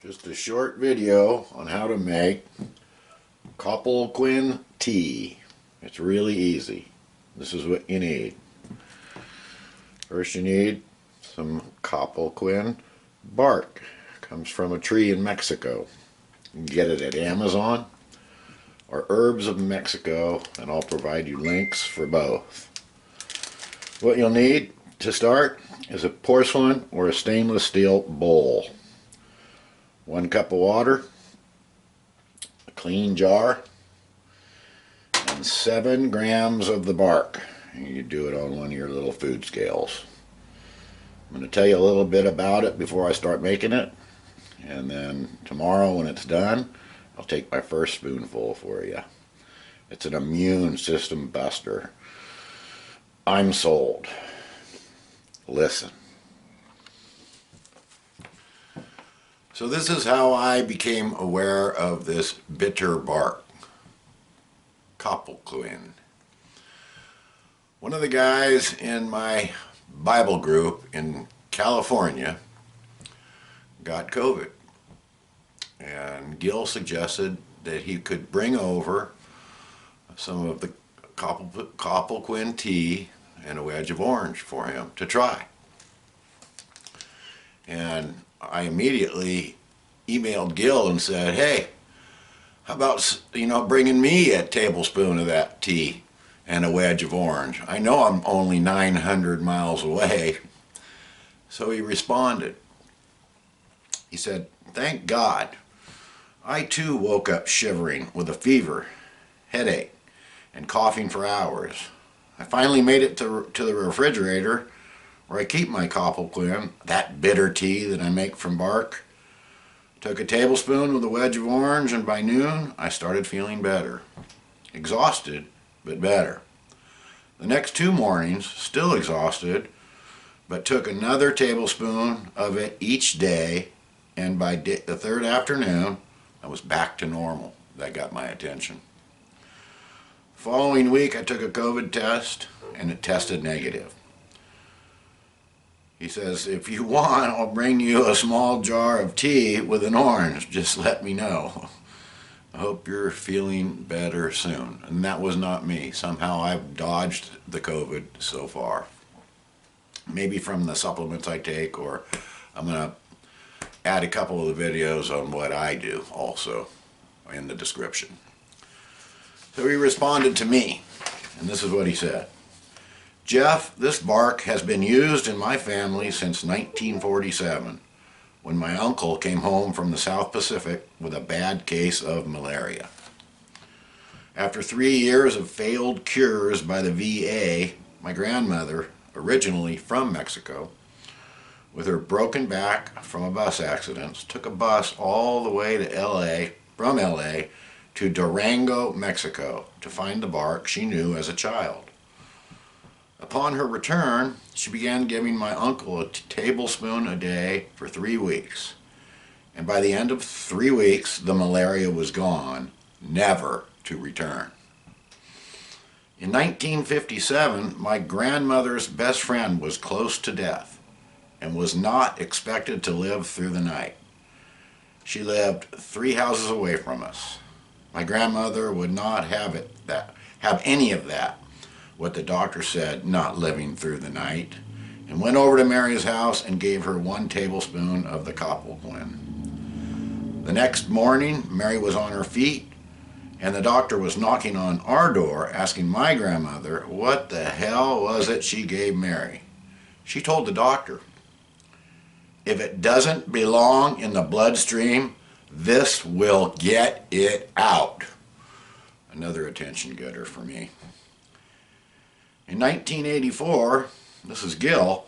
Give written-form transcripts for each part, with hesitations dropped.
Just a short video on how to make Copalquin tea. It's really easy. This is what you need. First you need some Copalquin bark. Comes from a tree in Mexico. You can get it at Amazon or Herbs of Mexico, and I'll provide you links for both. What you'll need to start is a porcelain or a stainless steel bowl. 1 cup of water, a clean jar, and 7 grams of the bark. You do it on one of your little food scales. I'm going to tell you a little bit about it before I start making it, and then tomorrow when it's done, I'll take my first spoonful for you. It's an immune system buster. I'm sold. Listen. So this is how I became aware of this bitter bark, Copalquin. One of the guys in my Bible group in California got COVID, and Gil suggested that he could bring over some of the Copalquin tea and a wedge of orange for him to try. And I immediately emailed Gil and said, hey, how about, bringing me a tablespoon of that tea and a wedge of orange? I know I'm only 900 miles away. So he responded. He said, thank God. I too woke up shivering with a fever, headache, and coughing for hours. I finally made it to the refrigerator where I keep my Copalquin, that bitter tea that I make from bark. Took a tablespoon with a wedge of orange, and by noon I started feeling better. Exhausted, but better. The next 2 mornings, still exhausted, but took another tablespoon of it each day, and by the 3rd afternoon I was back to normal. That got my attention. The following week I took a COVID test, and it tested negative. He says, if you want, I'll bring you a small jar of tea with an orange. Just let me know. I hope you're feeling better soon. And that was not me. Somehow I've dodged the COVID so far. Maybe from the supplements I take, or I'm going to add a couple of the videos on what I do also in the description. So he responded to me, and this is what he said. Jeff, this bark has been used in my family since 1947, when my uncle came home from the South Pacific with a bad case of malaria. After 3 years of failed cures by the VA, my grandmother, originally from Mexico, with her broken back from a bus accident, took a bus all the way to LA, from LA to Durango, Mexico, to find the bark she knew as a child. Upon her return, she began giving my uncle a tablespoon a day for 3 weeks. And by the end of 3 weeks, the malaria was gone, never to return. In 1957, my grandmother's best friend was close to death and was not expected to live through the night. She lived 3 houses away from us. My grandmother would not have any of that, what the doctor said, not living through the night, and went over to Mary's house and gave her 1 tablespoon of the Copalquin. The next morning, Mary was on her feet, and the doctor was knocking on our door asking my grandmother what the hell was it she gave Mary. She told the doctor, if it doesn't belong in the bloodstream, this will get it out. Another attention getter for me. In 1984, this is Gil,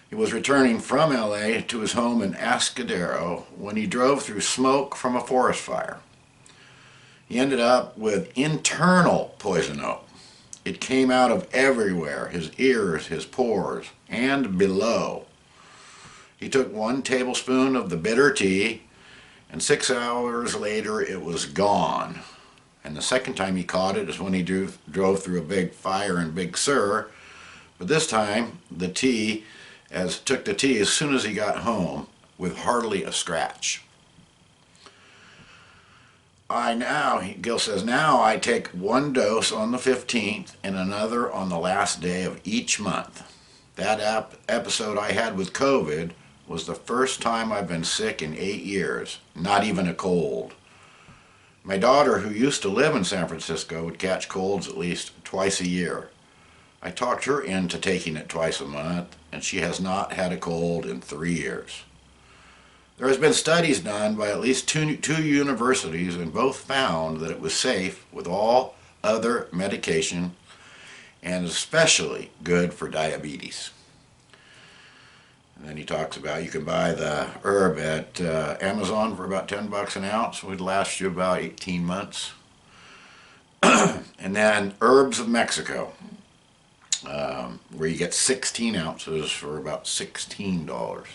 he was returning from LA to his home in Atascadero when he drove through smoke from a forest fire. He ended up with internal poison oak. It came out of everywhere, his ears, his pores, and below. He took 1 tablespoon of the bitter tea, and 6 hours later it was gone. And the second time he caught it is when he drove through a big fire in Big Sur. But this time, took the tea as soon as he got home with hardly a scratch. Gil says, now I take one dose on the 15th and another on the last day of each month. That episode I had with COVID was the first time I've been sick in 8 years, not even a cold. My daughter, who used to live in San Francisco, would catch colds at least twice a year. I talked her into taking it twice a month, and she has not had a cold in 3 years. There has been studies done by at least two universities, and both found that it was safe with all other medication and especially good for diabetes. And then he talks about you can buy the herb at Amazon for about 10 bucks an ounce. It would last you about 18 months. And then Herbs of Mexico, where you get 16 ounces for about $16.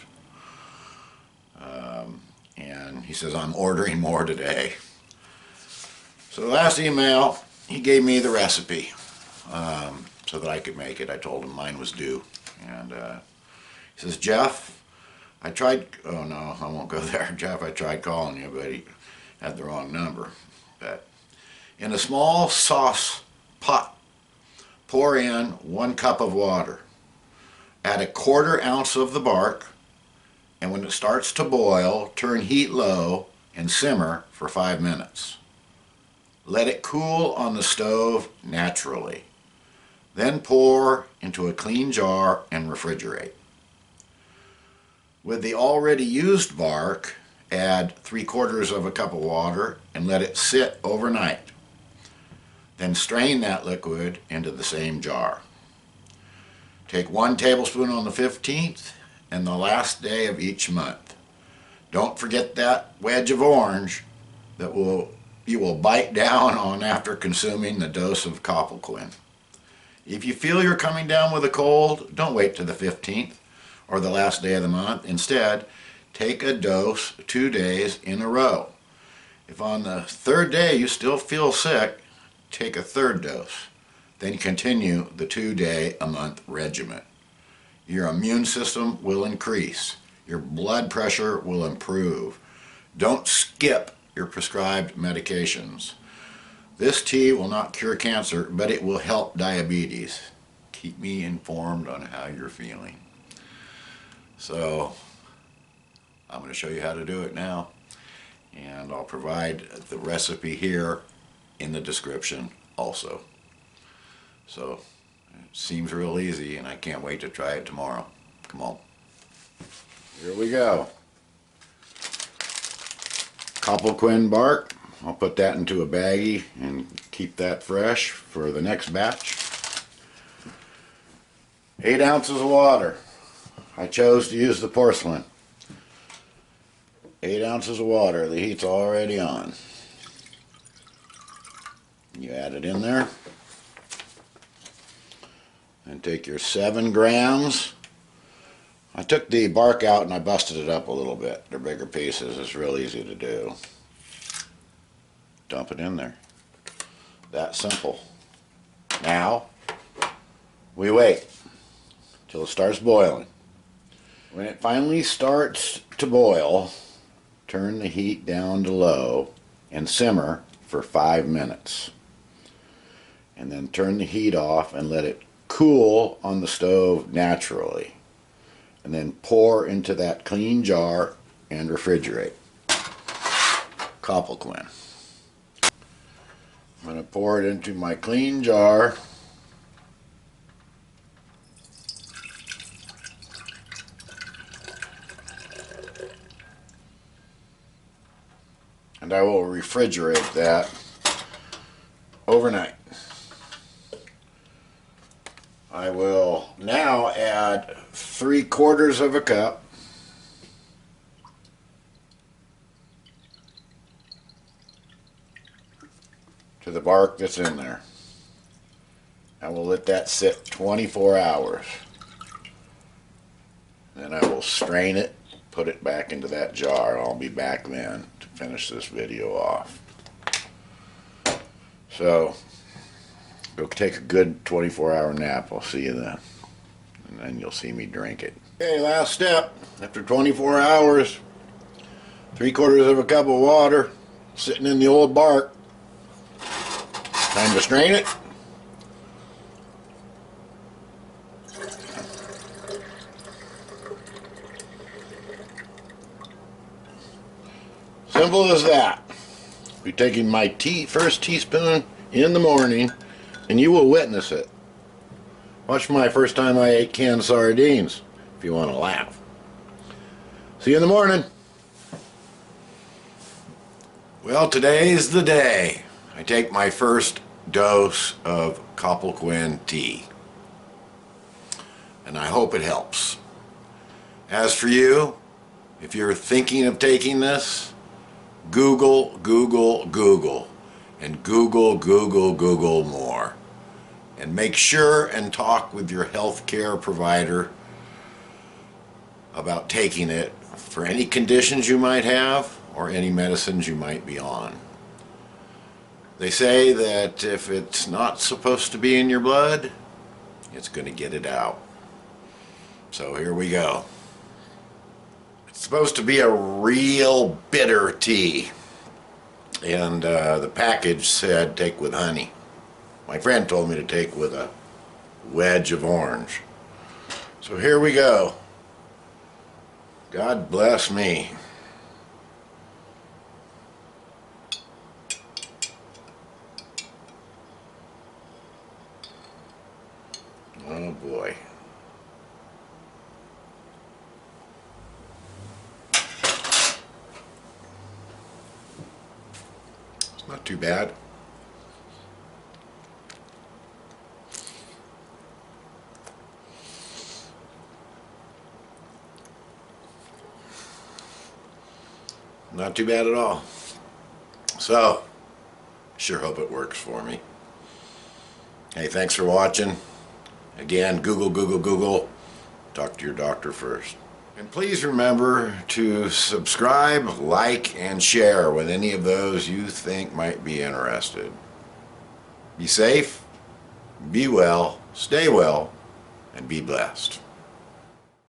And he says, I'm ordering more today. So the last email, he gave me the recipe so that I could make it. I told him mine was due. And he says, Jeff, I tried, oh no, I won't go there. Jeff, I tried calling you, but he had the wrong number. But in a small sauce pot, pour in 1 cup of water. Add a 1/4 ounce of the bark, and when it starts to boil, turn heat low and simmer for 5 minutes. Let it cool on the stove naturally. Then pour into a clean jar and refrigerate. With the already used bark, add 3/4 of a cup of water and let it sit overnight. Then strain that liquid into the same jar. Take 1 tablespoon on the 15th and the last day of each month. Don't forget that wedge of orange that you will bite down on after consuming the dose of Copalquin. If you feel you're coming down with a cold, don't wait to the 15th or the last day of the month. Instead, take a dose 2 days in a row. If on the 3rd day you still feel sick, take a 3rd dose. Then continue the 2-day-a-month regimen. Your immune system will increase. Your blood pressure will improve. Don't skip your prescribed medications. This tea will not cure cancer, but it will help diabetes. Keep me informed on how you're feeling. So, I'm going to show you how to do it now. And I'll provide the recipe here in the description also. So, it seems real easy, and I can't wait to try it tomorrow. Come on. Here we go. Copalquin bark. I'll put that into a baggie and keep that fresh for the next batch. 8 ounces of water. I chose to use the porcelain. 8 ounces of water. The heat's already on. You add it in there. And take your 7 grams. I took the bark out and I busted it up a little bit. They're bigger pieces. It's real easy to do. Dump it in there. That simple. Now, we wait till it starts boiling. When it finally starts to boil, turn the heat down to low and simmer for 5 minutes. And then turn the heat off and let it cool on the stove naturally. And then pour into that clean jar and refrigerate. Copalquin. I'm going to pour it into my clean jar. And I will refrigerate that overnight. I will now add 3/4 of a cup to the bark that's in there. I will let that sit 24 hours. Then I will strain it, put it back into that jar. I'll be back then to finish this video off. So, go take a good 24-hour nap. I'll see you then. And then you'll see me drink it. Okay, last step. After 24 hours, 3/4 of a cup of water, sitting in the old bark. Time to strain it. Simple as that. Be taking my first teaspoon in the morning, and you will witness it. Watch my first time I ate canned sardines, if you want to laugh. See you in the morning. Well, today's the day I take my first dose of Copalquin tea. And I hope it helps. As for you, if you're thinking of taking this, Google, Google, Google, and Google, Google, Google more. And make sure and talk with your healthcare provider about taking it for any conditions you might have or any medicines you might be on. They say that if it's not supposed to be in your blood, it's going to get it out. So here we go. It's supposed to be a real bitter tea, and the package said take with honey. My friend told me to take with a wedge of orange. So here we go. God bless me. Oh boy. It's not too bad. Not too bad at all. So, sure hope it works for me. Hey, thanks for watching. Again, Google, Google, Google. Talk to your doctor first. And please remember to subscribe, like, and share with any of those you think might be interested. Be safe, be well, stay well, and be blessed.